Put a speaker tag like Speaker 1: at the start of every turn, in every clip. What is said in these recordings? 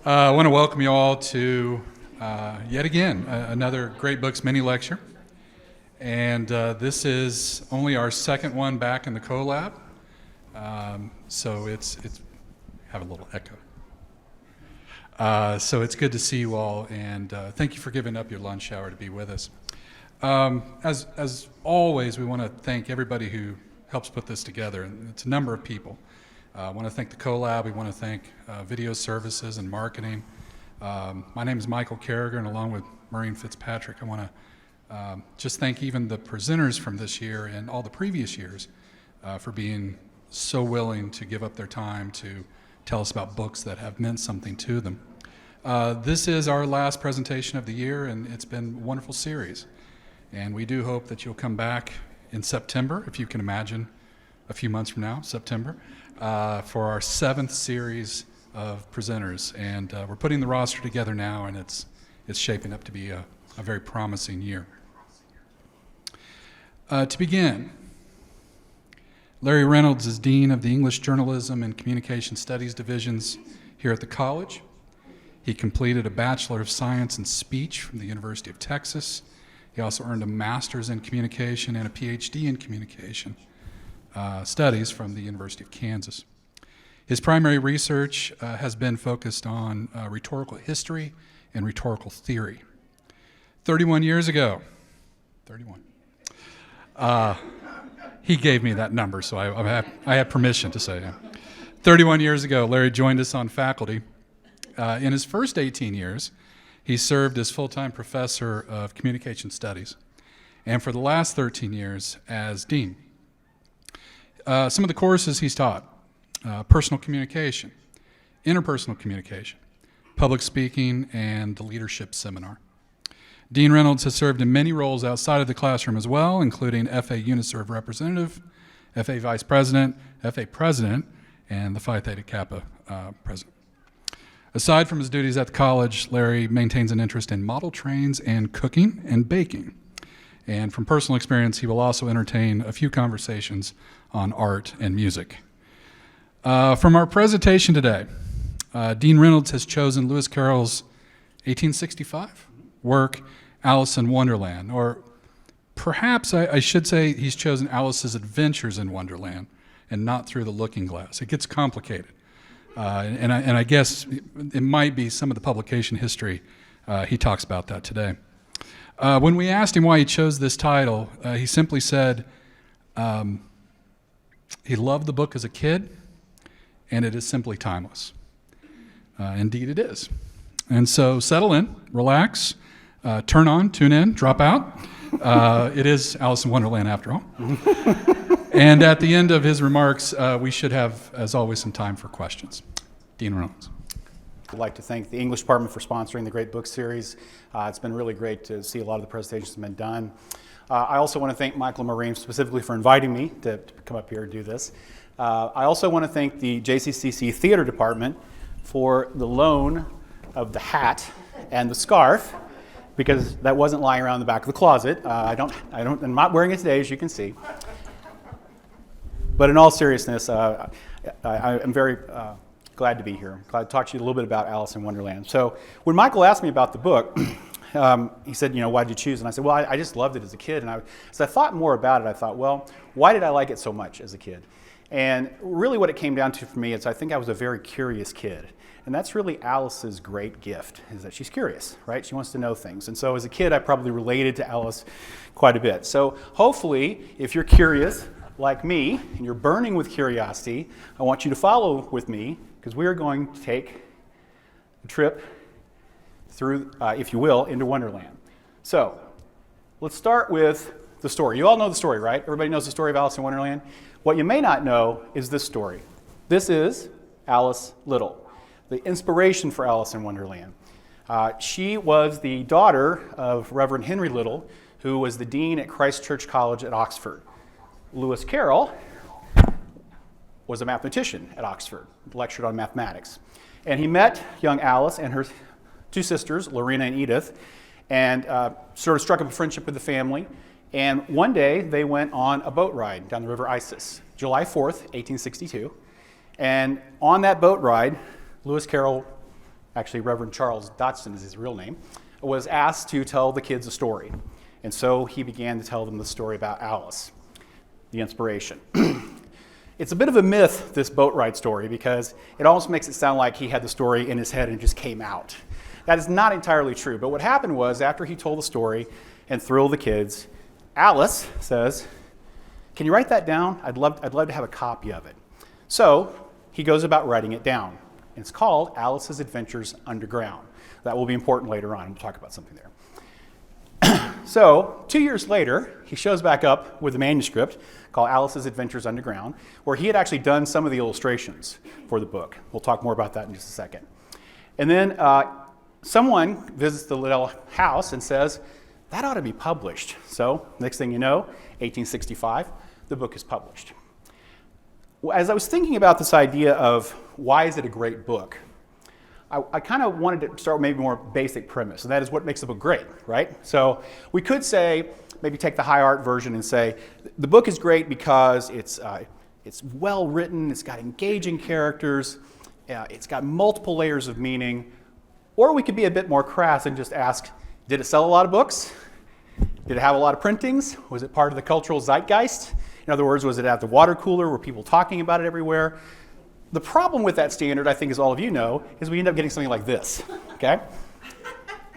Speaker 1: I want to welcome you all to, yet again, another Great Books mini lecture. And this is only our second one back in the collab. So it's have a little echo. So it's good to see you all, and thank you for giving up your lunch hour to be with us. As always, we want to thank everybody who helps put this together, and it's a number of people. I want to thank the collab. We want to thank video services and marketing. My name is Michael Carriger, and along with Maureen Fitzpatrick, I want to just thank even the presenters from this year and all the previous years for being so willing to give up their time to tell us about books that have meant something to them. This is our last presentation of the year, and it's been a wonderful series. And we do hope that you'll come back in September, if you can imagine, a few months from now, September, for our 7th series of presenters. And we're putting the roster together now, and it's shaping up to be a very promising year. To begin, Larry Reynolds is Dean of the English Journalism and Communication Studies divisions here at the college. He completed a Bachelor of Science in Speech from the University of Texas. He also earned a Master's in Communication and a PhD in Communication Studies from the University of Kansas. His primary research has been focused on rhetorical history and rhetorical theory. 31 years ago, he gave me that number, so I have permission to say it. 31 years ago, Larry joined us on faculty. In his first 18 years, he served as full-time professor of communication studies, and for the last 13 years as dean. Some of the courses he's taught: personal communication, interpersonal communication, public speaking, and the leadership seminar. Dean Reynolds has served in many roles outside of the classroom as well, including FA Uniserv representative, FA vice president, FA president, and the Phi Theta Kappa president. Aside from his duties at the college, Larry maintains an interest in model trains and cooking and baking. And from personal experience, he will also entertain a few conversations on art and music. From our presentation today, Dean Reynolds has chosen Lewis Carroll's 1865 work, Alice in Wonderland, or perhaps I should say he's chosen Alice's Adventures in Wonderland and not Through the Looking Glass. It gets complicated. And I guess it might be some of the publication history. He talks about that today. When we asked him why he chose this title, he simply said he loved the book as a kid, and it is simply timeless. Indeed it is. And so settle in, relax, turn on, tune in, drop out. It is Alice in Wonderland after all. And at the end of his remarks, we should have, as always, some time for questions. Dean Reynolds.
Speaker 2: I'd like to thank the English department for sponsoring the Great Book Series. It's been really great to see a lot of the presentations have been done. I also want to thank Michael and Maureen specifically for inviting me to come up here and do this. I also want to thank the JCCC Theater Department for the loan of the hat and the scarf, because that wasn't lying around the back of the closet. I'm not wearing it today, as you can see. But in all seriousness, I am very glad to be here. Glad to talk to you a little bit about Alice in Wonderland. So when Michael asked me about the book, he said, why did you choose? And I said, well, I just loved it as a kid. And as I thought more about it, I thought, well, why did I like it so much as a kid? And really what it came down to for me is I think I was a very curious kid. And that's really Alice's great gift, is that she's curious, right? She wants to know things. And so as a kid, I probably related to Alice quite a bit. So hopefully, if you're curious, like me, and you're burning with curiosity, I want you to follow with me, because we are going to take a trip through, if you will, into Wonderland. So let's start with the story. You all know the story, right? Everybody knows the story of Alice in Wonderland. What you may not know is this story. This is Alice Little, the inspiration for Alice in Wonderland. She was the daughter of Reverend Henry Little, who was the dean at Christ Church College at Oxford. Lewis Carrol was a mathematician at Oxford, lectured on mathematics. And he met young Alice and her two sisters, Lorena and Edith, and sort of struck up a friendship with the family. And one day they went on a boat ride down the River Isis, July 4th, 1862. And on that boat ride, Lewis Carrol actually Reverend Charles Dodson is his real name, was asked to tell the kids a story. And so he began to tell them the story about Alice, the inspiration. It's a bit of a myth, this boat ride story, because it almost makes it sound like he had the story in his head and it just came out. That is not entirely true, but what happened was after he told the story and thrilled the kids, Alice says, "Can you write that down? I'd love to have a copy of it." So he goes about writing it down. It's called Alice's Adventures Underground. That will be important later on. We'll talk about something there. So 2 years later, he shows back up with a manuscript called Alice's Adventures Underground, where he had actually done some of the illustrations for the book. We'll talk more about that in just a second. And then someone visits the little house and says, that ought to be published. So next thing you know, 1865, the book is published. As I was thinking about this idea of why is it a great book, I kind of wanted to start with maybe more basic premise, and that is what makes a book great, right? So we could say, maybe take the high art version and say, the book is great because it's well written, it's got engaging characters, it's got multiple layers of meaning. Or we could be a bit more crass and just ask, did it sell a lot of books? Did it have a lot of printings? Was it part of the cultural zeitgeist? In other words, was it at the water cooler? Were people talking about it everywhere? The problem with that standard, I think, as all of you know, is we end up getting something like this, okay?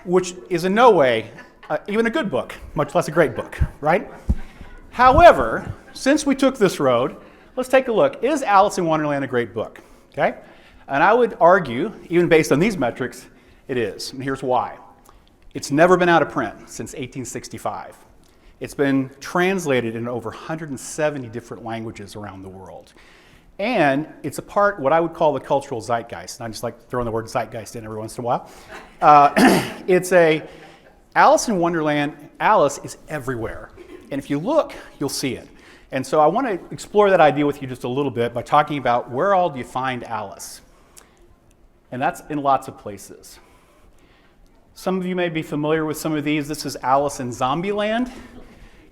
Speaker 2: Which is in no way even a good book, much less a great book, right? However, since we took this road, let's take a look. Is Alice in Wonderland a great book, okay? And I would argue, even based on these metrics, it is, and here's why. It's never been out of print since 1865. It's been translated in over 170 different languages around the world. And it's a part, what I would call the cultural zeitgeist. And I just like throwing the word zeitgeist in every once in a while. Alice in Wonderland, Alice is everywhere. And if you look, you'll see it. And so I want to explore that idea with you just a little bit by talking about where all do you find Alice? And that's in lots of places. Some of you may be familiar with some of these. This is Alice in Zombieland,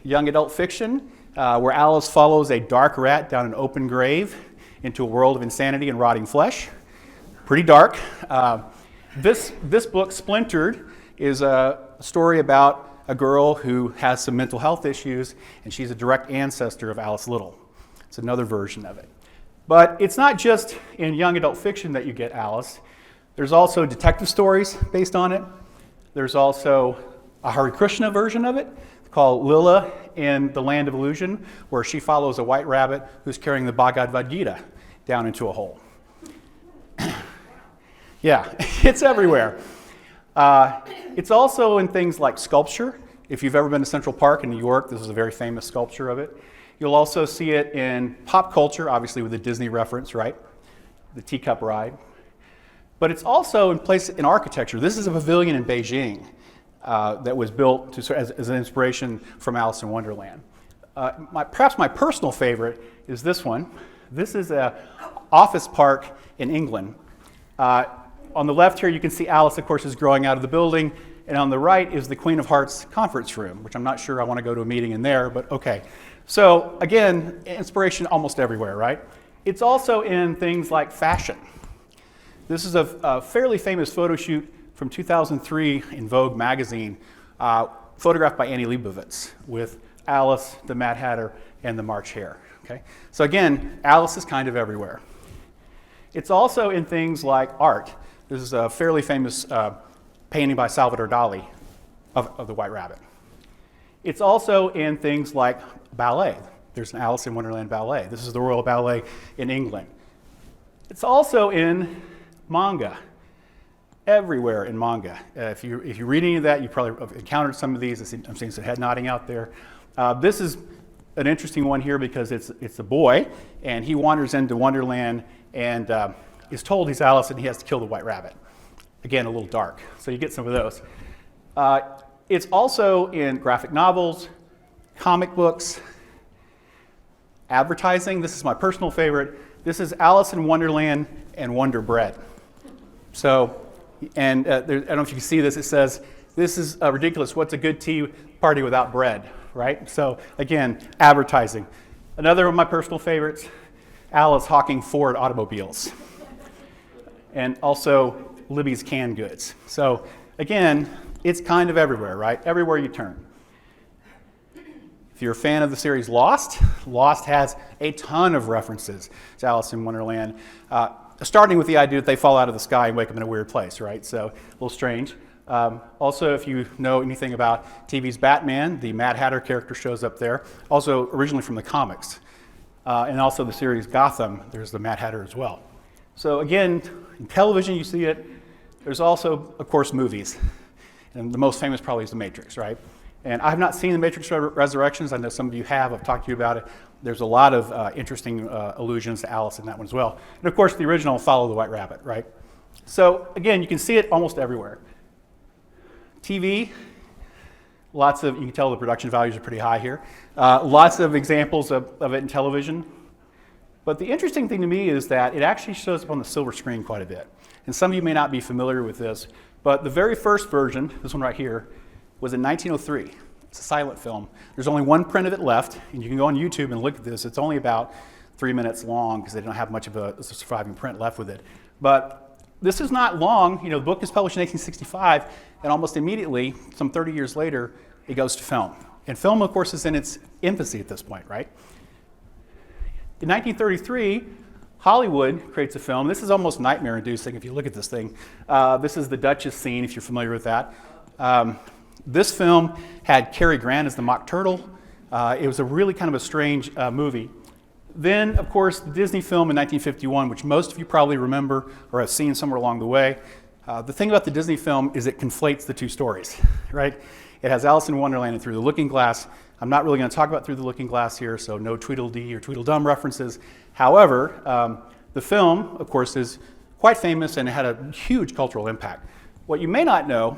Speaker 2: young adult fiction, where Alice follows a dark rat down an open grave into a world of insanity and rotting flesh. Pretty dark. This book, Splintered, is a story about a girl who has some mental health issues, and she's a direct ancestor of Alice Little. It's another version of it. But it's not just in young adult fiction that you get Alice. There's also detective stories based on it. There's also a Hare Krishna version of it called Lila in the Land of Illusion, where she follows a white rabbit who's carrying the Bhagavad Gita down into a hole. Yeah, it's everywhere. It's also in things like sculpture. If you've ever been to Central Park in New York, this is a very famous sculpture of it. You'll also see it in pop culture, obviously with the Disney reference, right? The teacup ride. But it's also in architecture. This is a pavilion in Beijing that was built as an inspiration from Alice in Wonderland. Perhaps my personal favorite is this one. This is an office park in England. On the left here, you can see Alice, of course, is growing out of the building. And on the right is the Queen of Hearts conference room, which I'm not sure I want to go to a meeting in there, but okay. So again, inspiration almost everywhere, right? It's also in things like fashion. This is a fairly famous photo shoot from 2003 in Vogue magazine, photographed by Annie Leibovitz with Alice, the Mad Hatter, and the March Hare. Okay? So again, Alice is kind of everywhere. It's also in things like art. This is a fairly famous painting by Salvador Dali of the White Rabbit. It's also in things like ballet. There's an Alice in Wonderland ballet. This is the Royal Ballet in England. It's also in manga. Everywhere in manga. If you read any of that, you probably have encountered some of these. I'm seeing some head nodding out there. This is an interesting one here because it's a boy, and he wanders into Wonderland and is told he's Alice and he has to kill the White Rabbit. Again, a little dark. So you get some of those. It's also in graphic novels, comic books, advertising. This is my personal favorite. This is Alice in Wonderland and Wonder Bread. So, and I don't know if you can see this, it says, this is ridiculous. What's a good tea party without bread, right? So again, advertising. Another of my personal favorites, Alice hawking Ford automobiles. And also Libby's canned goods. So again, it's kind of everywhere, right? Everywhere you turn. If you're a fan of the series Lost, Lost has a ton of references to Alice in Wonderland, starting with the idea that they fall out of the sky and wake up in a weird place, right? So a little strange. Also, if you know anything about TV's Batman, the Mad Hatter character shows up there, also originally from the comics. And also the series Gotham, there's the Mad Hatter as well. So again, in television you see it. There's also, of course, movies. And the most famous probably is The Matrix, right? And I have not seen The Matrix Resurrections. I know some of you have. I've talked to you about it. There's a lot of interesting allusions to Alice in that one as well. And of course, the original Follow the White Rabbit, right? So again, you can see it almost everywhere. TV, lots of, you can tell the production values are pretty high here. Lots of examples of it in television. But the interesting thing to me is that it actually shows up on the silver screen quite a bit. And some of you may not be familiar with this, but the very first version, this one right here, was in 1903. It's a silent film. There's only one print of it left, and you can go on YouTube and look at this. It's only about 3 minutes long because they don't have much of a surviving print left with it. But this is not long. You know, the book is published in 1865, and almost immediately, some 30 years later, it goes to film. And film, of course, is in its infancy at this point, right? In 1933, Hollywood creates a film. This is almost nightmare-inducing if you look at this thing. This is the Duchess scene, if you're familiar with that. This film had Cary Grant as the Mock Turtle. It was a really kind of a strange movie. Then, of course, the Disney film in 1951, which most of you probably remember or have seen somewhere along the way. The thing about the Disney film is it conflates the two stories, right? It has Alice in Wonderland and Through the Looking Glass. I'm not really going to talk about Through the Looking Glass here, so no Tweedledee or Tweedledum references. However, the film, of course, is quite famous and it had a huge cultural impact. What you may not know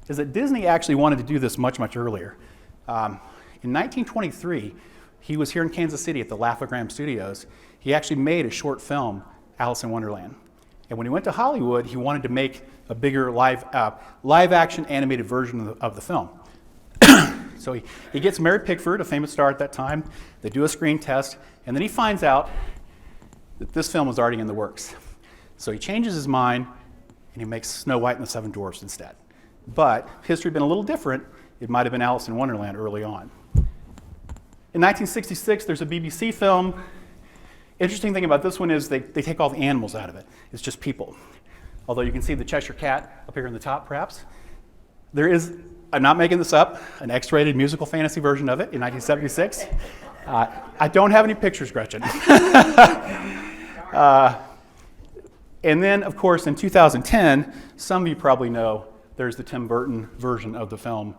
Speaker 2: is that Disney actually wanted to do this much, much earlier. In 1923, he was here in Kansas City at the Laugh-O-Gram Studios. He actually made a short film, Alice in Wonderland. And when he went to Hollywood, he wanted to make a bigger live-action animated version of the film. So he gets Mary Pickford, a famous star at that time. They do a screen test, and then he finds out that this film was already in the works. So he changes his mind, and he makes Snow White and the Seven Dwarfs instead. But history had been a little different. It might have been Alice in Wonderland early on. In 1966, there's a BBC film. Interesting thing about this one is they take all the animals out of it. It's just people. Although you can see the Cheshire Cat up here in the top, perhaps. There is, I'm not making this up, an X-rated musical fantasy version of it in 1976. I don't have any pictures, Gretchen. And then, of course, in 2010, some of you probably know, there's the Tim Burton version of the film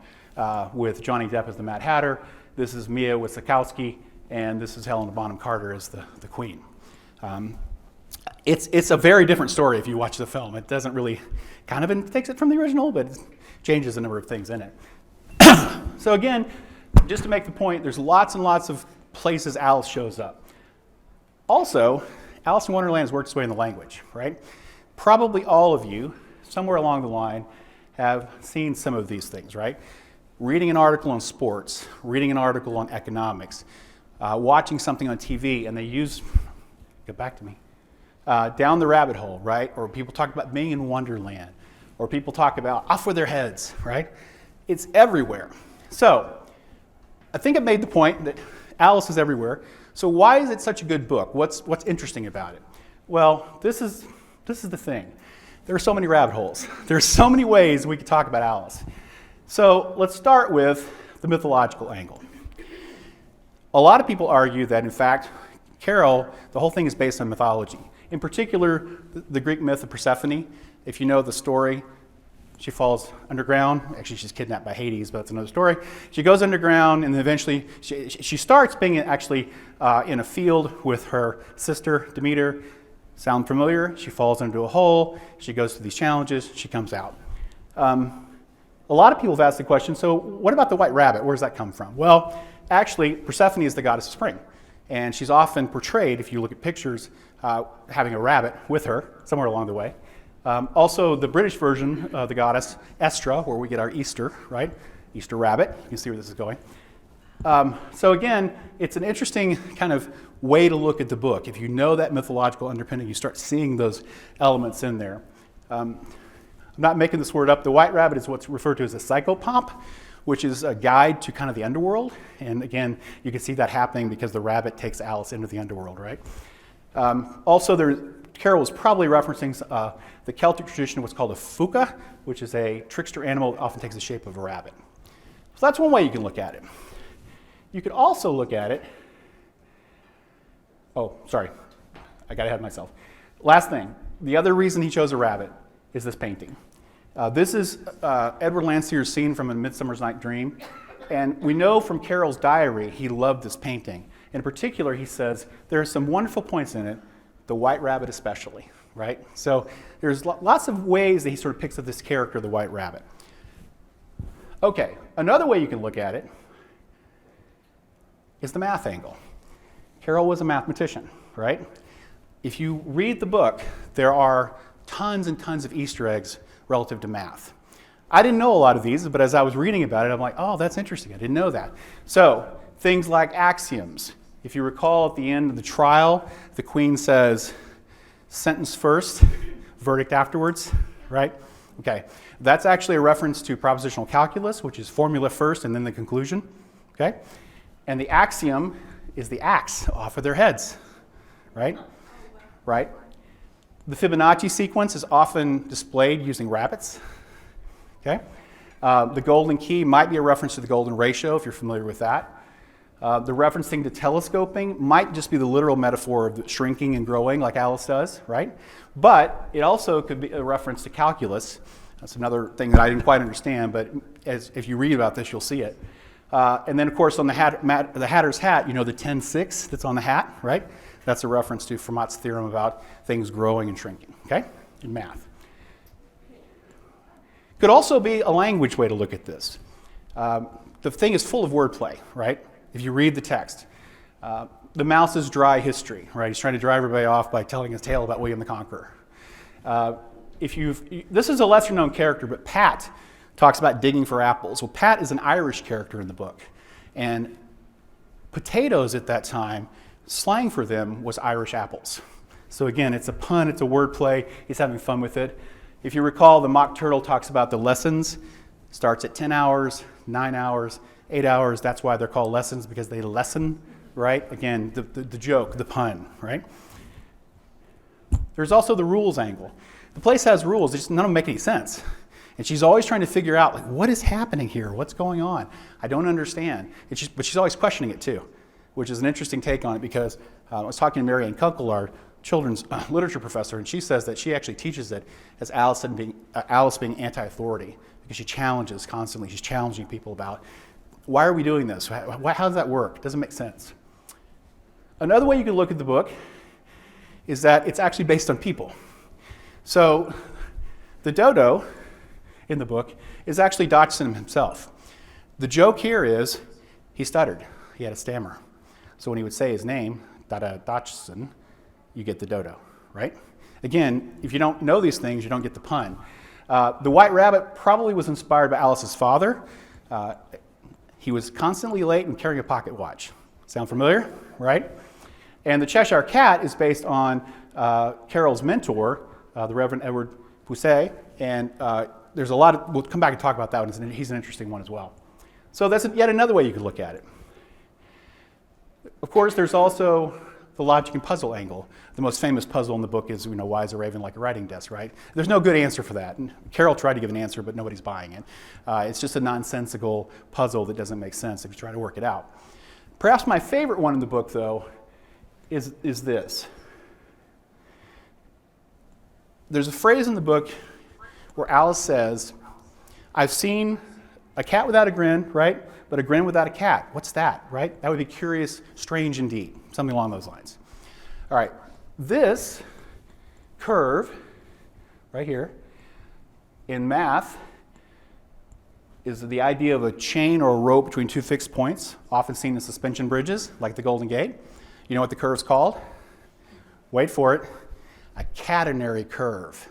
Speaker 2: with Johnny Depp as the Mad Hatter. This is Mia Wasikowska, and this is Helena Bonham Carter as the Queen. It's a very different story if you watch the film. It doesn't really, kind of takes it from the original, but it changes a number of things in it. So again, just to make the point, there's lots and lots of places Alice shows up. Also, Alice in Wonderland has worked its way in the language, right? Probably all of you, somewhere along the line, have seen some of these things, right? Reading an article on sports, reading an article on economics, watching something on TV, and they use, get back to me, down the rabbit hole, right? Or people talk about being in Wonderland, or people talk about off with their heads, right? It's everywhere. So, I think I made the point that Alice is everywhere. So why is it such a good book? What's interesting about it? Well, this is the thing. There are so many rabbit holes. There are so many ways we could talk about Alice. So let's start with the mythological angle. A lot of people argue that, in fact, Carroll, the whole thing is based on mythology. In particular, the Greek myth of Persephone. If you know the story, she falls underground. Actually, she's kidnapped by Hades, but that's another story. She goes underground, and then eventually she starts being actually in a field with her sister, Demeter. Sound familiar? She falls into a hole. She goes through these challenges. She comes out. A lot of people have asked the question, so what about the white rabbit? Where does that come from? Well, actually, Persephone is the goddess of spring. And she's often portrayed, if you look at pictures, having a rabbit with her somewhere along the way. Also, the British version of the goddess, Estra, where we get our Easter, right? Easter rabbit. You can see where this is going. So again, it's an interesting kind of way to look at the book. If you know that mythological underpinning, you start seeing those elements in there. I'm not making this word up. The white rabbit is what's referred to as a psychopomp, which is a guide to kind of the underworld. And again, you can see that happening because the rabbit takes Alice into the underworld, right? Also, Carroll was probably referencing the Celtic tradition of what's called a fuca, which is a trickster animal that often takes the shape of a rabbit. So that's one way you can look at it. You could also look at it. Oh, sorry. I got ahead of myself. Last thing. The other reason he chose a rabbit is this painting. This is Edward Landseer's scene from A Midsummer Night's Dream. And we know from Carroll's diary he loved this painting. In particular, he says, there are some wonderful points in it, the white rabbit especially, right? So there's lots of ways that he sort of picks up this character, the white rabbit. Okay, another way you can look at it is the math angle. Carroll was a mathematician, right? If you read the book, there are tons and tons of Easter eggs relative to math. I didn't know a lot of these, but as I was reading about it, I'm like, oh, that's interesting. I didn't know that. So things like axioms. If you recall at the end of the trial, the queen says, sentence first, verdict afterwards, right? Okay, that's actually a reference to propositional calculus, which is formula first and then the conclusion, okay? And the axiom is the axe off of their heads, right? Right? The Fibonacci sequence is often displayed using rabbits, okay? The golden key might be a reference to the golden ratio, if you're familiar with that. The referencing to telescoping might just be the literal metaphor of shrinking and growing like Alice does, right? But it also could be a reference to calculus. That's another thing that I didn't quite understand, but if you read about this, you'll see it. And then, of course, on the Hatter's hat, you know the 10-6 that's on the hat, right? That's a reference to Fermat's theorem about things growing and shrinking, okay, in math. Could also be a language way to look at this. The thing is full of wordplay, right? If you read the text. The mouse's dry history, right? He's trying to drive everybody off by telling his tale about William the Conqueror. This is a lesser known character, but Pat talks about digging for apples. Well, Pat is an Irish character in the book. And potatoes at that time, slang for them was Irish apples. So again, it's a pun, it's a wordplay. He's having fun with it. If you recall, the Mock Turtle talks about the lessons. Starts at 10 hours, 9 hours, 8 hours. That's why they're called lessons, because they lesson, right? Again, the joke, the pun, right? There's also the rules angle. The place has rules, just none of them make any sense. And she's always trying to figure out, like, what is happening here? What's going on? I don't understand. But she's always questioning it too, which is an interesting take on it, because I was talking to Mary Ann Kunkel, our children's literature professor, and she says that she actually teaches it as Alice being anti-authority, because she challenges constantly. She's challenging people about, why are we doing this? How does that work? It doesn't make sense. Another way you can look at the book is that it's actually based on people. So the dodo in the book is actually Dodgson himself. The joke here is he stuttered. He had a stammer. So when he would say his name, Dodgson, you get the dodo, right? Again, if you don't know these things, you don't get the pun. The White Rabbit probably was inspired by Alice's father. He was constantly late and carrying a pocket watch. Sound familiar, right? And the Cheshire Cat is based on Carroll's mentor, the Reverend Edward Pusey, and there's a lot of, we'll come back and talk about that one. He's an interesting one as well. So that's yet another way you could look at it. Of course, there's also the logic and puzzle angle. The most famous puzzle in the book is, why is a raven like a writing desk, right? There's no good answer for that. And Carroll tried to give an answer, but nobody's buying it. It's just a nonsensical puzzle that doesn't make sense if you try to work it out. Perhaps my favorite one in the book, though, is this. There's a phrase in the book where Alice says, I've seen a cat without a grin, right? But a grin without a cat. What's that, right? That would be curious, strange indeed. Something along those lines. All right, this curve right here in math is the idea of a chain or a rope between two fixed points, often seen in suspension bridges, like the Golden Gate. You know what the curve's called? Wait for it. A catenary curve.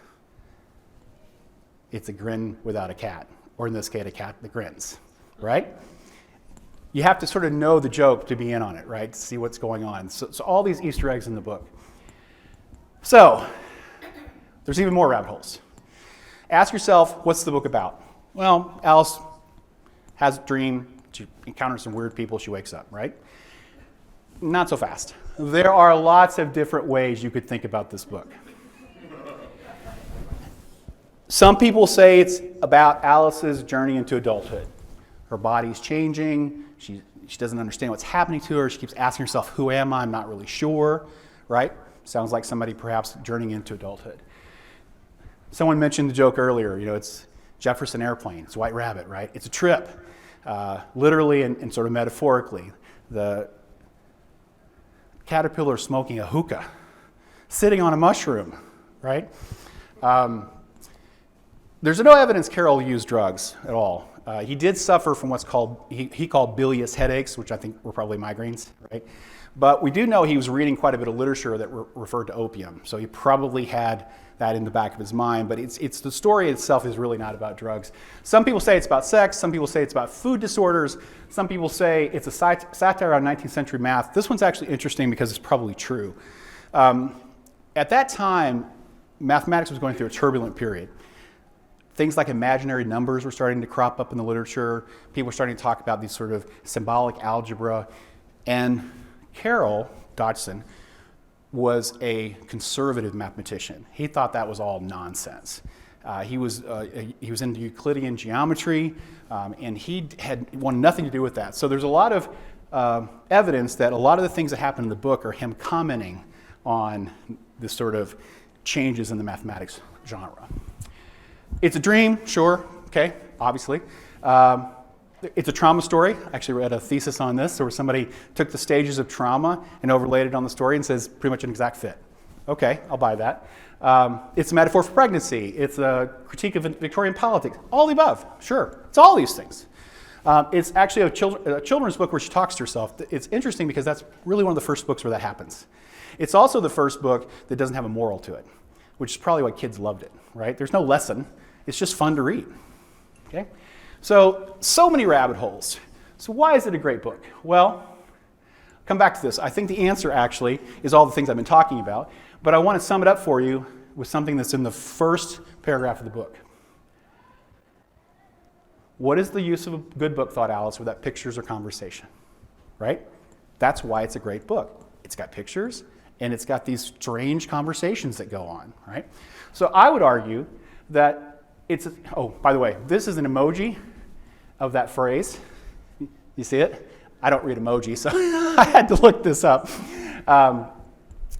Speaker 2: It's a grin without a cat, or in this case, a cat that grins, right? You have to sort of know the joke to be in on it, right? To see what's going on. So all these Easter eggs in the book. So there's even more rabbit holes. Ask yourself, what's the book about? Well, Alice has a dream. She encounters some weird people. She wakes up, right? Not so fast. There are lots of different ways you could think about this book. Some people say it's about Alice's journey into adulthood. Her body's changing. She doesn't understand what's happening to her. She keeps asking herself, who am I? I'm not really sure, right? Sounds like somebody perhaps journeying into adulthood. Someone mentioned the joke earlier, it's Jefferson Airplane. It's White Rabbit, right? It's a trip, literally and sort of metaphorically. The caterpillar smoking a hookah, sitting on a mushroom, right? There's no evidence Carroll used drugs at all. He did suffer from what's called, he called bilious headaches, which I think were probably migraines, right? But we do know he was reading quite a bit of literature that referred to opium, so he probably had that in the back of his mind, but it's the story itself is really not about drugs. Some people say it's about sex, some people say it's about food disorders, some people say it's a satire on 19th century math. This one's actually interesting because it's probably true. At that time, mathematics was going through a turbulent period. Things like imaginary numbers were starting to crop up in the literature. People were starting to talk about these sort of symbolic algebra. And Carroll, Dodgson, was a conservative mathematician. He thought that was all nonsense. He was into Euclidean geometry, and he had wanted nothing to do with that. So there's a lot of evidence that a lot of the things that happen in the book are him commenting on this sort of changes in the mathematics genre. It's a dream, sure, okay, obviously. It's a trauma story. I actually read a thesis on this where somebody took the stages of trauma and overlaid it on the story and says pretty much an exact fit. Okay, I'll buy that. It's a metaphor for pregnancy. It's a critique of Victorian politics. All the above, sure. It's all these things. It's actually a children's book where she talks to herself. It's interesting because that's really one of the first books where that happens. It's also the first book that doesn't have a moral to it, which is probably why kids loved it, right? There's no lesson. It's just fun to read, okay? So many rabbit holes. So why is it a great book? Well, come back to this. I think the answer actually is all the things I've been talking about, but I want to sum it up for you with something that's in the first paragraph of the book. What is the use of a good book, thought Alice, without pictures or conversation, right? That's why it's a great book. It's got pictures, and it's got these strange conversations that go on, right? So I would argue that oh, by the way, this is an emoji of that phrase. You see it? I don't read emoji, so I had to look this up. The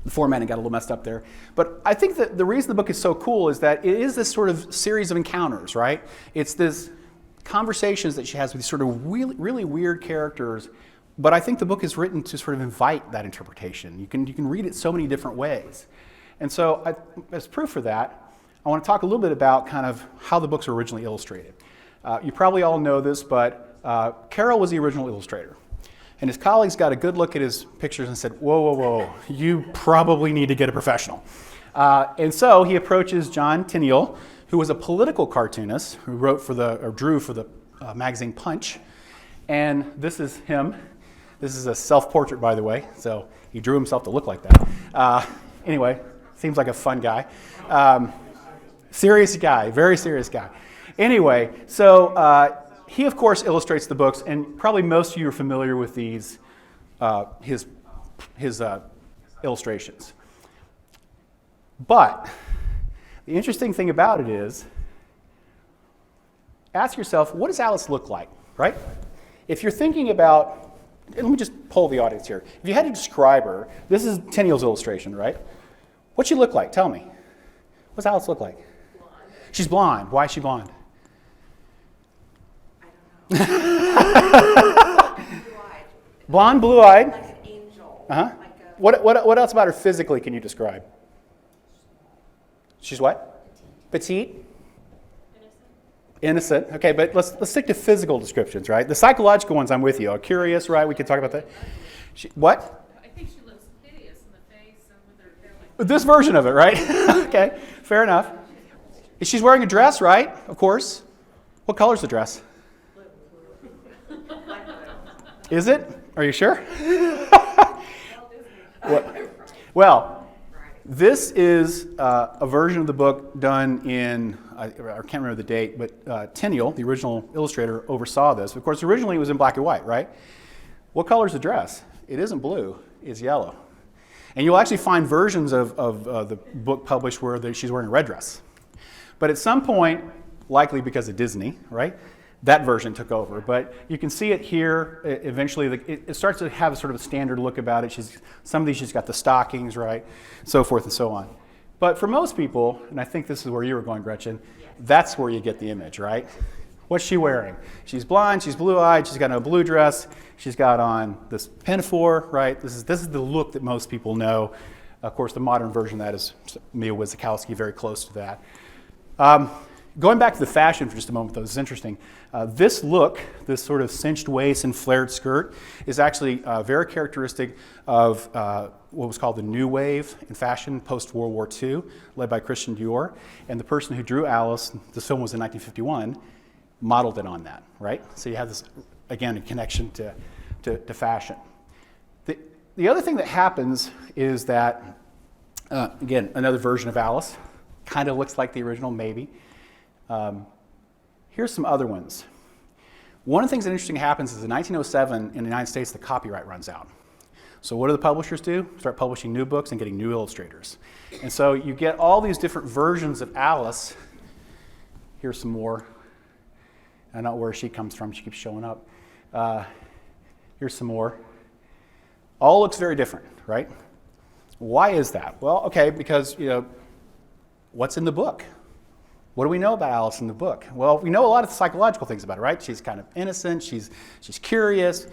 Speaker 2: formatting got a little messed up there. But I think that the reason the book is so cool is that it is this sort of series of encounters, right? It's this conversations that she has with these sort of really, really weird characters, but I think the book is written to sort of invite that interpretation. You can read it so many different ways. And so as proof for that, I want to talk a little bit about kind of how the books were originally illustrated. You probably all know this, but Carroll was the original illustrator. And his colleagues got a good look at his pictures and said, whoa, whoa, whoa, you probably need to get a professional. And so he approaches John Tenniel, who was a political cartoonist who drew for the magazine Punch. And this is him. This is a self-portrait, by the way, so he drew himself to look like that. Anyway, seems like a fun guy. Serious guy, very serious guy. Anyway, so he, of course, illustrates the books, and probably most of you are familiar with these, his illustrations. But the interesting thing about it is, ask yourself, what does Alice look like, right? If you're thinking about, let me just poll the audience here. If you had to describe her, this is Tenniel's illustration, right? What's she look like? Tell me. What's Alice look like?
Speaker 3: Blonde.
Speaker 2: She's blonde. Why is she blonde?
Speaker 3: I don't know. Blue-eyed.
Speaker 2: Blonde, blue-eyed.
Speaker 3: Like an angel.
Speaker 2: Uh-huh.
Speaker 3: Like
Speaker 2: What else about her physically can you describe? She's what? Petite? Innocent. Okay, but let's stick to physical descriptions, right? The psychological ones, I'm with you. I'm curious, right? We can talk about that. What?
Speaker 4: I think she looks hideous in the face and with her hair like
Speaker 2: This version of it, right? Okay, fair enough. She's wearing a dress, right? Of course. What color's the dress? Is it? Are you sure? Well, This is a version of the book done in, I can't remember the date, but Tenniel, the original illustrator, oversaw this. Of course, originally it was in black and white, right? What color is the dress? It isn't blue, it's yellow. And you'll actually find versions of the book published where she's wearing a red dress. But at some point, likely because of Disney, right, that version took over. But you can see it here. Eventually, it starts to have a sort of a standard look about it. Some of these, she's got the stockings, right, so forth and so on. But for most people, and I think this is where you were going, Gretchen, that's where you get the image, right? What's she wearing? She's blonde, she's blue-eyed, she's got a blue dress, she's got on this pinafore, right? This is the look that most people know. Of course, the modern version of that is Mia Wasikowski, very close to that. Going back to the fashion for just a moment, though, this is interesting. This look, this sort of cinched waist and flared skirt, is actually very characteristic of what was called the New Wave in fashion post-World War II, led by Christian Dior. And the person who drew Alice, this film was in 1951, modeled it on that, right? So you have this, again, a connection to fashion. The other thing that happens is that, again, another version of Alice, kind of looks like the original, maybe. Here's some other ones. One of the things that interesting happens is in 1907 in the United States, the copyright runs out. So what do the publishers do? Start publishing new books and getting new illustrators. And so you get all these different versions of Alice. Here's some more. I don't know where she comes from. She keeps showing up. Here's some more. All looks very different, right? Why is that? Well, okay, because, what's in the book? What do we know about Alice in the book? Well, we know a lot of psychological things about her, right? She's kind of innocent, she's curious.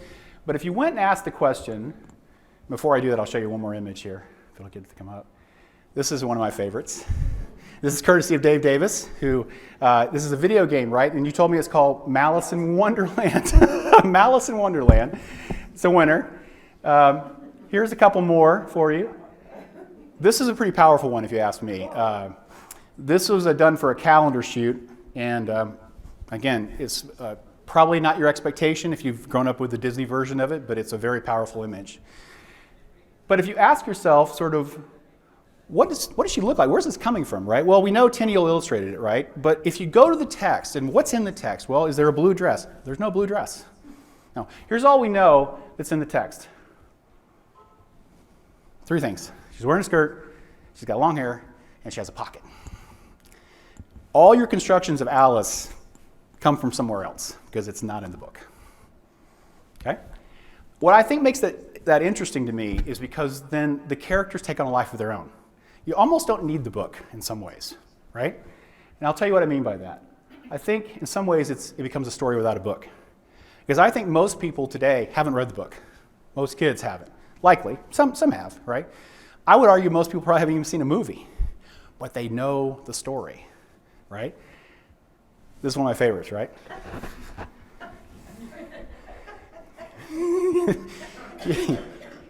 Speaker 2: But if you went and asked the question, before I do that, I'll show you one more image here, if it'll get it to come up. This is one of my favorites. This is courtesy of Dave Davis, who, this is a video game, right? And you told me it's called Malice in Wonderland. Malice in Wonderland. It's a winner. Here's a couple more for you. This is a pretty powerful one, if you ask me. This was done for a calendar shoot, and again, it's probably not your expectation if you've grown up with the Disney version of it, but it's a very powerful image. But if you ask yourself, sort of, what does she look like? Where's this coming from, right? Well, we know Tenniel illustrated it, right? But if you go to the text, and what's in the text? Well, is there a blue dress? There's no blue dress. No. Here's all we know that's in the text. 3 things. She's wearing a skirt, she's got long hair, and she has a pocket. All your constructions of Alice come from somewhere else because it's not in the book. Okay? What I think makes that interesting to me is because then the characters take on a life of their own. You almost don't need the book in some ways, right? And I'll tell you what I mean by that. I think in some ways it becomes a story without a book. Because I think most people today haven't read the book. Most kids haven't. Likely. Some have, right? I would argue most people probably haven't even seen a movie, but they know the story. Right? This is one of my favorites, right?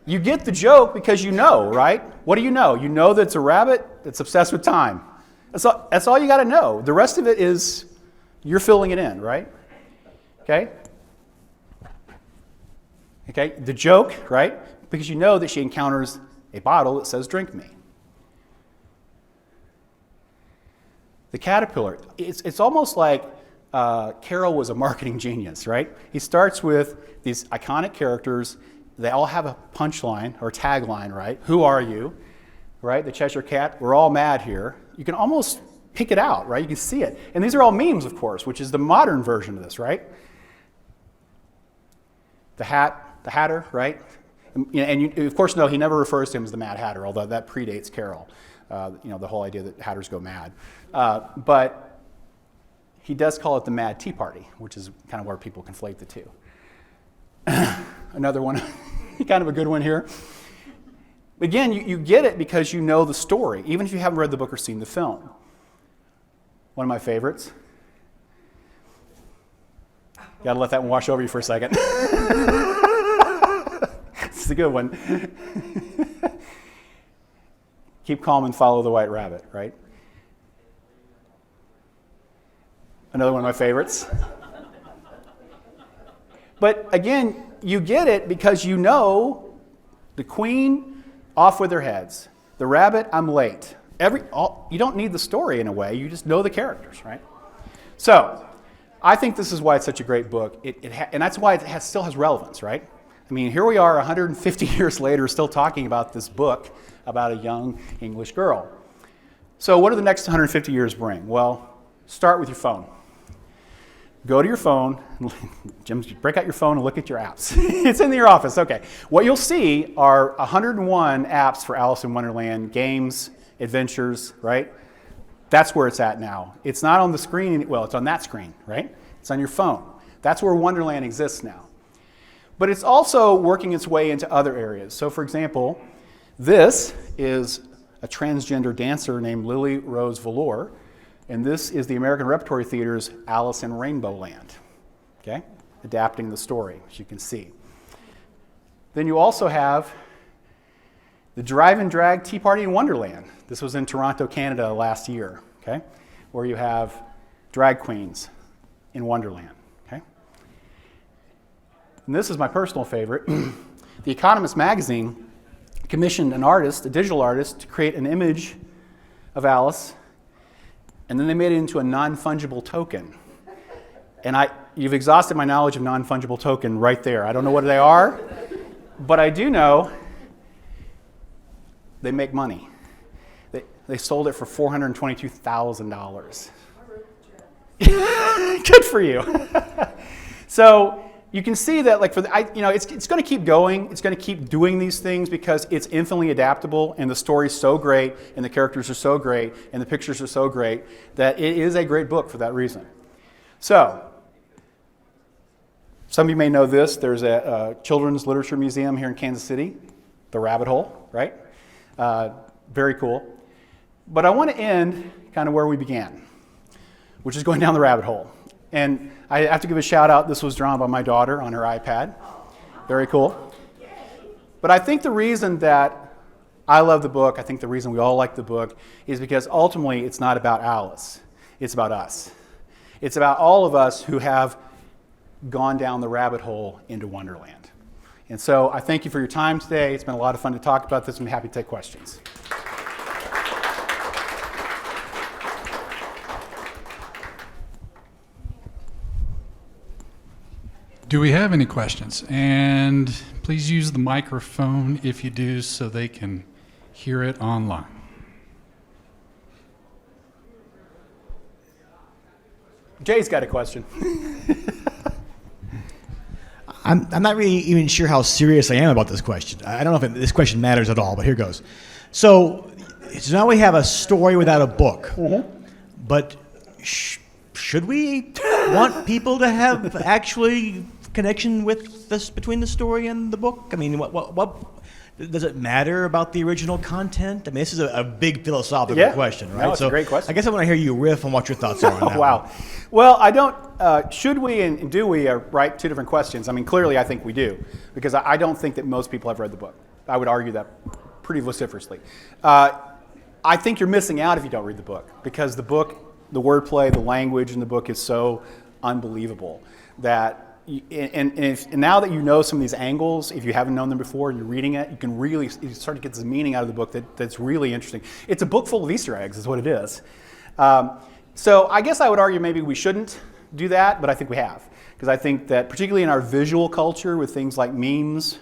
Speaker 2: You get the joke because you know, right? What do you know? You know that it's a rabbit that's obsessed with time. That's all you got to know. The rest of it is you're filling it in, right? Okay? Okay, the joke, right? Because you know that she encounters a bottle that says, "Drink me." The caterpillar, it's almost like Carroll was a marketing genius, right? He starts with these iconic characters. They all have a punchline or tagline, right? Who are you? Right? The Cheshire Cat, we're all mad here. You can almost pick it out, right? You can see it. And these are all memes, of course, which is the modern version of this, right? The Hatter, right? And you, of course, no, he never refers to him as the Mad Hatter, although that predates Carroll. The whole idea that hatters go mad. But he does call it the Mad Tea Party, which is kind of where people conflate the two. Another one, kind of a good one here. Again, you get it because you know the story, even if you haven't read the book or seen the film. One of my favorites. Got to let that one wash over you for a second. This is a good one. Keep calm and follow the white rabbit, right? Another one of my favorites. But again, you get it because you know the queen off with their heads. The rabbit, I'm late. You don't need the story in a way. You just know the characters, right? So I think this is why it's such a great book. And that's why it still has relevance, right? I mean, here we are 150 years later still talking about this book about a young English girl. So what do the next 150 years bring? Well, start with your phone. Go to your phone, Jim, break out your phone and look at your apps. It's in your office, okay. What you'll see are 101 apps for Alice in Wonderland, games, adventures, right? That's where it's at now. It's not on the screen, well, it's on that screen, right? It's on your phone. That's where Wonderland exists now. But it's also working its way into other areas. So for example, this is a transgender dancer named Lily Rose Velour, and this is the American Repertory Theater's Alice in Rainbow Land, okay? Adapting the story, as you can see. Then you also have the Drive and Drag Tea Party in Wonderland. This was in Toronto, Canada last year, okay? Where you have drag queens in Wonderland, okay? And this is my personal favorite. The Economist magazine commissioned an artist, a digital artist, to create an image of Alice, and then they made it into a non-fungible token. And you've exhausted my knowledge of non-fungible token right there. I don't know what they are, but I do know they make money. They sold it for $422,000. Good for you. So you can see that, like, it's going to keep going. It's going to keep doing these things because it's infinitely adaptable, and the story's so great, and the characters are so great, and the pictures are so great that it is a great book for that reason. So, some of you may know this. There's a children's literature museum here in Kansas City, the Rabbit Hole, right? Very cool. But I want to end kind of where we began, which is going down the rabbit hole. And I have to give a shout out. This was drawn by my daughter on her iPad. Very cool. But I think the reason that I love the book, I think the reason we all like the book, is because ultimately it's not about Alice. It's about us. It's about all of us who have gone down the rabbit hole into Wonderland. And so I thank you for your time today. It's been a lot of fun to talk about this. I'm happy to take questions.
Speaker 1: Do we have any questions? And please use the microphone if you do so they can hear it online.
Speaker 2: Jay's got a question.
Speaker 5: I'm not really even sure how serious I am about this question. I don't know if this question matters at all, but here goes. So now we have a story without a book. But should we want people to have actually connection with this between the story and the book? I mean, what does it matter about the original content? I mean, this is a big philosophical question, right?
Speaker 2: No, it's a great question.
Speaker 5: I guess I want to hear you riff on what your thoughts are on that.
Speaker 2: Wow. Well, I don't, should we and do we are right two different questions. I mean, clearly I think we do, because I don't think that most people have read the book. I would argue that pretty vociferously. I think you're missing out if you don't read the book, because the book, the wordplay, the language in the book is so unbelievable that, and now that you know some of these angles, if you haven't known them before and you're reading it, you start to get this meaning out of the book that's really interesting. It's a book full of Easter eggs is what it is. So I guess I would argue maybe we shouldn't do that, but I think we have. Because I think that particularly in our visual culture with things like memes,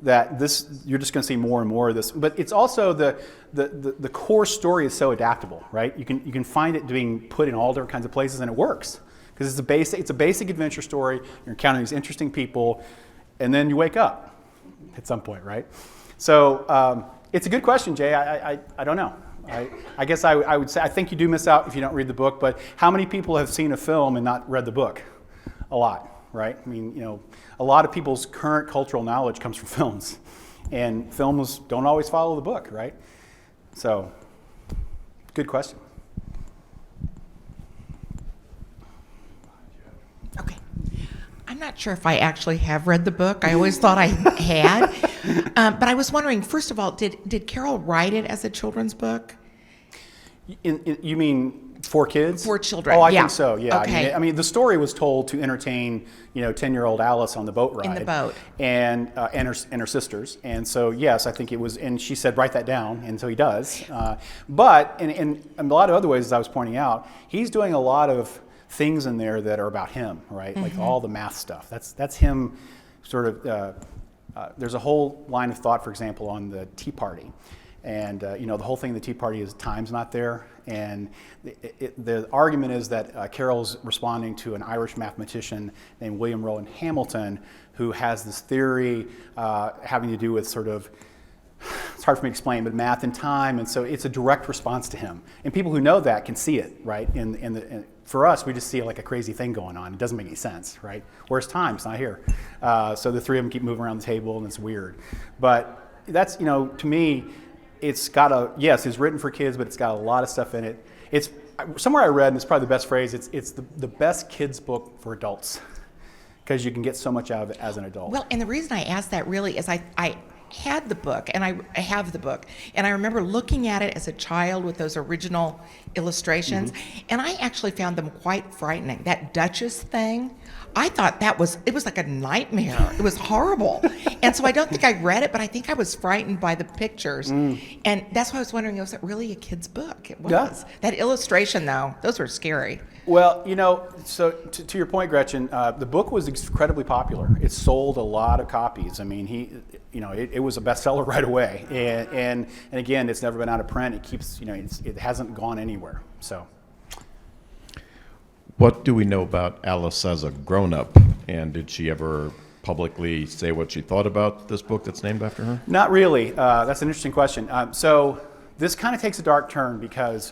Speaker 2: that you're just going to see more and more of this. But it's also the core story is so adaptable, right? You can find it being put in all different kinds of places, and it works. Because it's a basic adventure story. You're encountering these interesting people, and then you wake up at some point, right? So it's a good question, Jay. I don't know. I guess I would say I think you do miss out if you don't read the book. But how many people have seen a film and not read the book? A lot, right? I mean, a lot of people's current cultural knowledge comes from films, and films don't always follow the book, right? So, good question.
Speaker 6: Okay. I'm not sure if I actually have read the book. I always thought I had. But I was wondering, first of all, did Carroll write it as a children's book?
Speaker 2: You mean For kids?
Speaker 6: For children,
Speaker 2: Oh, I
Speaker 6: yeah.
Speaker 2: think so, yeah.
Speaker 6: Okay.
Speaker 2: I mean, the story was told to entertain, 10-year-old Alice on the boat ride.
Speaker 6: In the boat.
Speaker 2: And her sisters. And so, yes, I think it was, and she said, write that down, and so he does. But in a lot of other ways, as I was pointing out, he's doing a lot of things in there that are about him, right? Like all the math stuff. That's him sort of, there's a whole line of thought, for example, on the Tea Party. And the whole thing of the Tea Party is time's not there. And the argument is that Carroll's responding to an Irish mathematician named William Rowan Hamilton, who has this theory having to do with sort of, it's hard for me to explain, but math and time. And so it's a direct response to him. And people who know that can see it, right? For us, we just see like a crazy thing going on. It doesn't make any sense, right? Where's time? It's not here. So the three of them keep moving around the table, and it's weird. But that's, to me, it's got yes, it's written for kids, but it's got a lot of stuff in it. It's somewhere I read, and it's probably the best phrase, it's the best kids book for adults, because you can get so much out of it as an adult.
Speaker 6: Well, and the reason I asked that really is I had the book, and I have the book, and I remember looking at it as a child with those original illustrations, and I actually found them quite frightening. That Duchess thing, I thought it was like a nightmare. It was horrible. And so I don't think I read it, but I think I was frightened by the pictures. And that's why I was wondering, was it really a kid's book? It was.
Speaker 2: Yeah.
Speaker 6: That illustration, though, those were scary.
Speaker 2: Well, so to your point, Gretchen, the book was incredibly popular. It sold a lot of copies. I mean, it was a bestseller right away. And again, it's never been out of print. It keeps, it hasn't gone anywhere. So.
Speaker 7: What do we know about Alice as a grown-up, and did she ever publicly say what she thought about this book that's named after her?
Speaker 2: Not really. That's an interesting question. So this kind of takes a dark turn because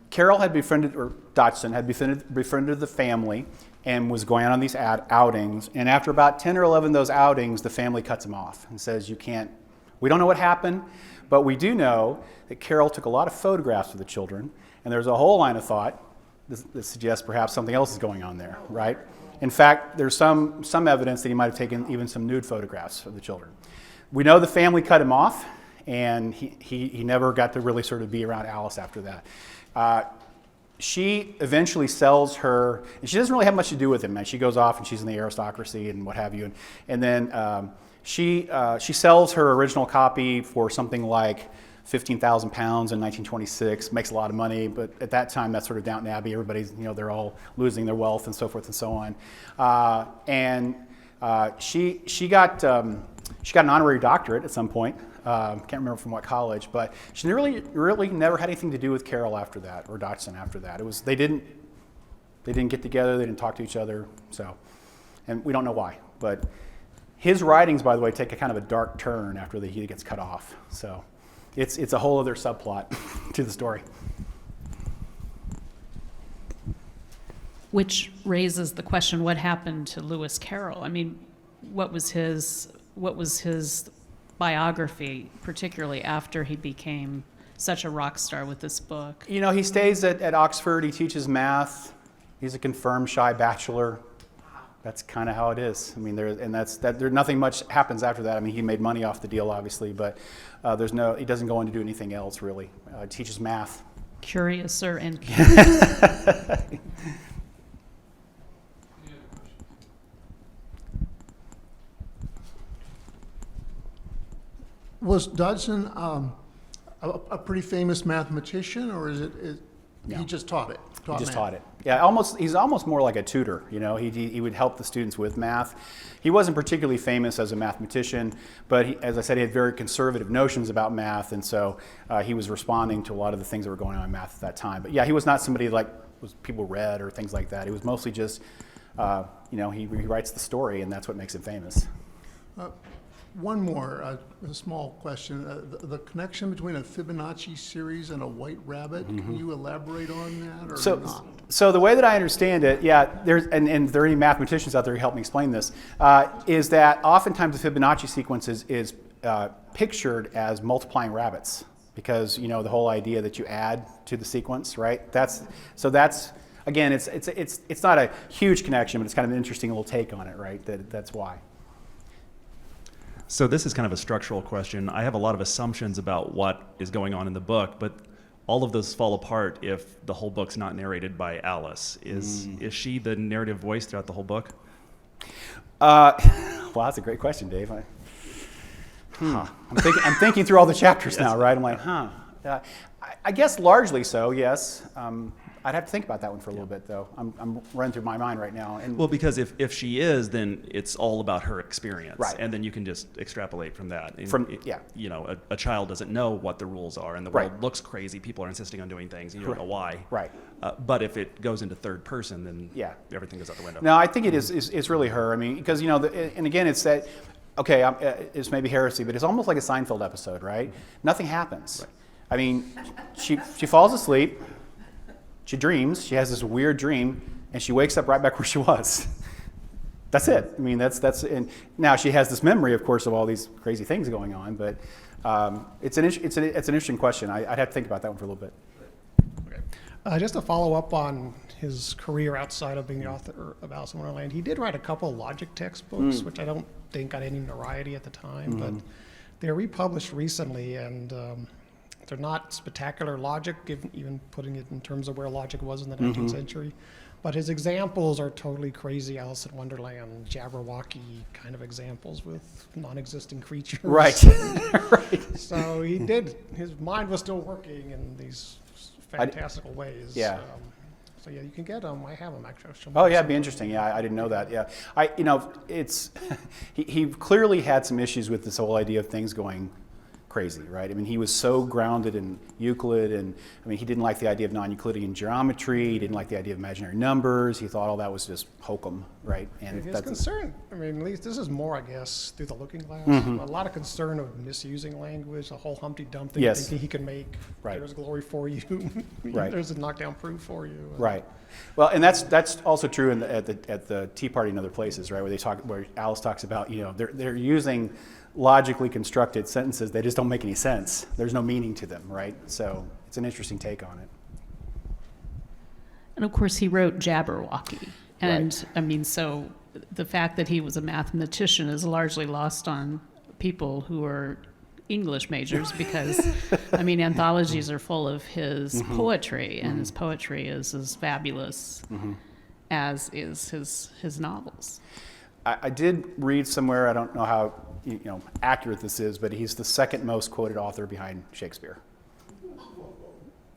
Speaker 2: Carroll had befriended, or Dodgson had befriended the family and was going out on these outings. And after about 10 or 11 of those outings, the family cuts him off and says, we don't know what happened, but we do know that Carroll took a lot of photographs of the children, and there's a whole line of thought that suggests perhaps something else is going on there, right? In fact, there's some evidence that he might have taken even some nude photographs of the children. We know the family cut him off, and he never got to really sort of be around Alice after that. She eventually sells her, and she doesn't really have much to do with him, man. She goes off and she's in the aristocracy and what have you, and then she sells her original copy for something like 15,000 pounds in 1926, makes a lot of money, but at that time that's sort of Downton Abbey. Everybody's, they're all losing their wealth and so forth and so on. She got an honorary doctorate at some point. Can't remember from what college, but she really never had anything to do with Carroll after that, or Dodgson after that. It was they didn't get together, they didn't talk to each other, so, and we don't know why. But his writings, by the way, take a kind of a dark turn after he gets cut off. So. It's a whole other subplot to the story.
Speaker 4: Which raises the question, what happened to Lewis Carrol? I mean, what was his biography, particularly after he became such a rock star with this book?
Speaker 2: He stays at Oxford, he teaches math, he's a confirmed shy bachelor. That's kind of how it is. I mean, nothing much happens after that. I mean, he made money off the deal, obviously, but he doesn't go on to do anything else, really. He teaches math.
Speaker 4: Curiouser and curious.
Speaker 8: Was Dodgson a pretty famous mathematician, or
Speaker 2: No.
Speaker 8: he just taught it?
Speaker 2: He just taught it. Yeah, he's almost more like a tutor. He would help the students with math. He wasn't particularly famous as a mathematician, but as I said, he had very conservative notions about math, and so he was responding to a lot of the things that were going on in math at that time. But yeah, he was not somebody like people read or things like that. He was mostly just, he writes the story, and that's what makes him famous.
Speaker 8: One more, a small question. The connection between a Fibonacci series and a white rabbit, can you elaborate on that or not?
Speaker 2: So the way that I understand it, yeah, and there are any mathematicians out there who help me explain this, is that oftentimes the Fibonacci sequence is pictured as multiplying rabbits, because the whole idea that you add to the sequence, right? That's again, it's not a huge connection, but it's kind of an interesting little take on it, right? That's why.
Speaker 9: So this is kind of a structural question. I have a lot of assumptions about what is going on in the book, but all of those fall apart if the whole book's not narrated by Alice. Is she the narrative voice throughout the whole book?
Speaker 2: Well, that's a great question, Dave. I'm thinking through all the chapters now, right? I'm like, I guess largely so, yes. I'd have to think about that one for a little bit, though. I'm running through my mind right now. And
Speaker 9: Well, because if she is, then it's all about her experience,
Speaker 2: Right.
Speaker 9: And then you can just extrapolate from that. And
Speaker 2: yeah.
Speaker 9: You know, a child doesn't know what the rules are, and the
Speaker 2: Right.
Speaker 9: world looks crazy. People are insisting on doing things, and you don't know why.
Speaker 2: Right.
Speaker 9: But if it goes into third person, then
Speaker 2: Yeah.
Speaker 9: everything goes out the window.
Speaker 2: No, I think it's really her. I mean, because, and again, it's that, okay, it's maybe heresy, but it's almost like a Seinfeld episode, right? Nothing happens.
Speaker 9: Right.
Speaker 2: I mean, she falls asleep, she dreams, she has this weird dream, and she wakes up right back where she was. That's it. I mean, and now she has this memory, of course, of all these crazy things going on, but it's an interesting question. I'd have to think about that one for a little bit.
Speaker 10: Just to follow up on his career outside of being the author of Alice in Wonderland, he did write a couple logic textbooks, which I don't think got any notoriety at the time, but they're republished recently, and they're not spectacular logic, even putting it in terms of where logic was in the 19th century. But his examples are totally crazy Alice in Wonderland, Jabberwocky kind of examples with non-existent creatures.
Speaker 2: Right. Right.
Speaker 10: So his mind was still working in these fantastical ways.
Speaker 2: Yeah.
Speaker 10: So yeah, you can get them. I have them actually.
Speaker 2: Oh yeah, it'd be interesting. Yeah, I didn't know that. Yeah, it's he clearly had some issues with this whole idea of things going crazy, right? I mean, he was so grounded in Euclid, and I mean, he didn't like the idea of non-Euclidean geometry. He didn't like the idea of imaginary numbers. He thought all that was just hokum, right? And
Speaker 10: his
Speaker 2: that's
Speaker 10: concern, I mean, at least this is more, I guess, through the looking glass. A lot of concern of misusing language, a whole Humpty Dumpty
Speaker 2: Yes.
Speaker 10: thinking he can make.
Speaker 2: Right.
Speaker 10: There's glory for you.
Speaker 2: Right.
Speaker 10: There's a knockdown proof for you.
Speaker 2: right. Well, and that's also true at the Tea Party and other places, right? Where Alice talks about, they're using logically constructed sentences. They just don't make any sense. There's no meaning to them, right? So it's an interesting take on it.
Speaker 4: And of course, he wrote Jabberwocky. And
Speaker 2: Right.
Speaker 4: I mean, so the fact that he was a mathematician is largely lost on people who are English majors because, I mean, anthologies are full of his poetry, and his poetry is as fabulous as is his novels.
Speaker 2: I did read somewhere, I don't know how accurate this is, but he's the second most quoted author behind Shakespeare.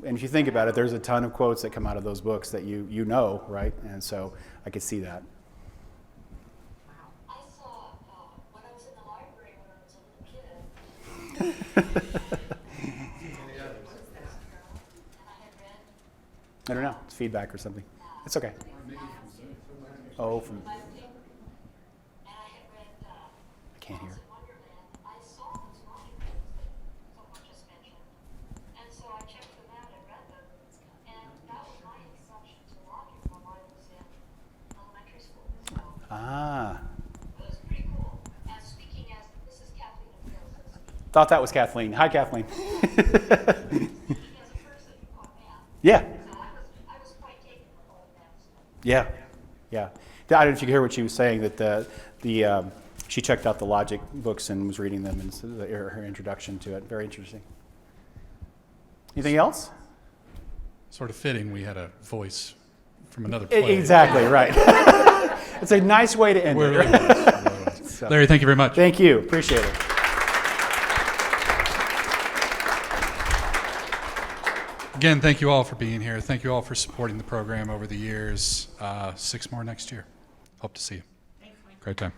Speaker 2: And if you think about it, there's a ton of quotes that come out of those books that you know, right? And so I could see that.
Speaker 3: I saw when I was in the library when I was a little kid.
Speaker 2: I don't know, it's feedback or something. It's okay. Oh, from,
Speaker 3: And I had read
Speaker 2: I can't hear.
Speaker 3: Alice in Wonderland. I saw those logic books that someone just mentioned. And so I checked them out and read them. And that was my introduction to logic when I was in elementary school. So
Speaker 2: Ah,
Speaker 3: it was pretty cool. And speaking as, this is Kathleen of Wales.
Speaker 2: thought that was Kathleen. Hi, Kathleen.
Speaker 3: Speaking as a person who taught math.
Speaker 2: Yeah,
Speaker 3: So I was quite taken with all of that stuff.
Speaker 2: yeah, yeah. I don't know if you could hear what she was saying, that she checked out the logic books and was reading them, and so her introduction to it. Very interesting. Anything else?
Speaker 1: Sort of fitting we had a voice from another play.
Speaker 2: Exactly, right. It's a nice way to end
Speaker 1: It
Speaker 2: it.
Speaker 1: really was. It really was.
Speaker 2: So-
Speaker 1: Larry, thank you very much.
Speaker 2: Thank you. Appreciate it.
Speaker 1: Again, thank you all for being here. Thank you all for supporting the program over the years. 6 more next year. Hope to see you. Great time.